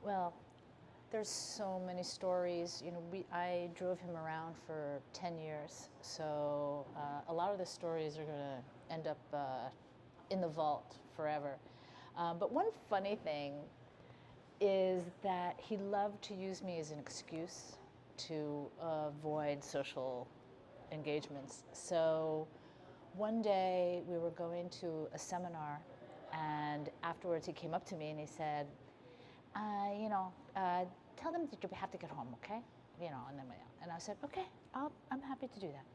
Well, there's so many stories. You know, I drove him around for 10 years, so a lot of the stories are going to end up in the vault forever. But one funny thing is that he loved to use me as an excuse to avoid social engagements. So one day we were going to a seminar, and afterwards he came up to me and he said, you know, tell them that you have to get home, okay? You know, and I said, okay, I'm happy to do that.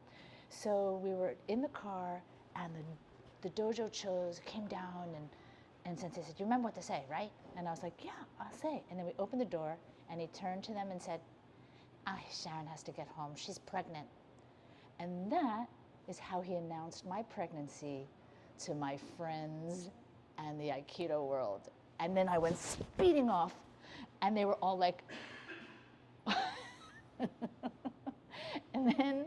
So we were in the car, and the dojo chos came down, and Sensei said, you remember what to say, right? And I was like, yeah, I'll say. And then we opened the door, and he turned to them and said, Sharon has to get home. She's pregnant. And that is how he announced my pregnancy to my friends and the Aikido world. And then I went speeding off, and they were all like, and then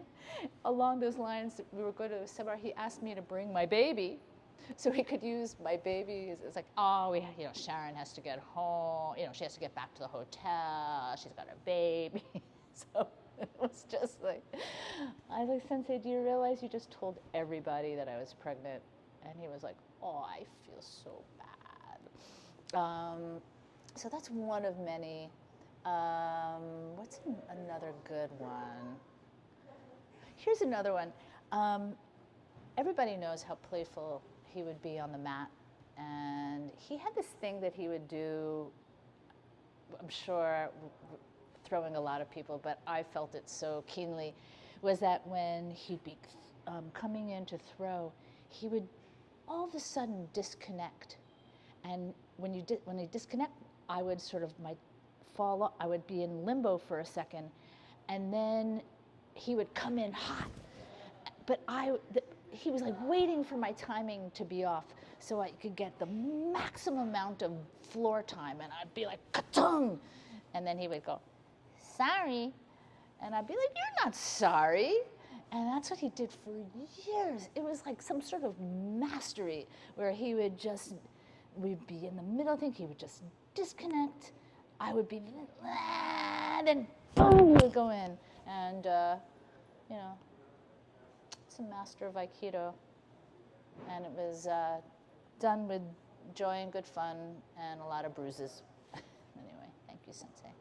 along those lines, we were going to a seminar. He asked me to bring my baby, so he could use my baby. It's like, oh, you know, Sharon has to get home. You know, she has to get back to the hotel. She's got a baby. So it was just like, I was like, Sensei, do you realize you just told everybody that I was pregnant? And he was like, oh, I feel so bad. So that's one of many. What's another good one? Here's another one. Everybody knows how playful he would be on the mat. And he had this thing that he would do, I'm sure throwing a lot of people, but I felt it so keenly, was that when he'd be coming in to throw, he would all of a sudden disconnect. And when he disconnect, I would sort of fall off. I would be in limbo for a second, and then he would come in hot. But he was like waiting for my timing to be off so I could get the maximum amount of floor time, and I'd be like, ka-tung! And then he would go, sorry. And I'd be like, you're not sorry. And that's what he did for years. It was like some sort of mastery where we'd be in the middle thing, he would just disconnect. I would be, then boom, would go in. And, you know, it's a master of Aikido. And it was done with joy and good fun and a lot of bruises. Anyway, thank you, Sensei.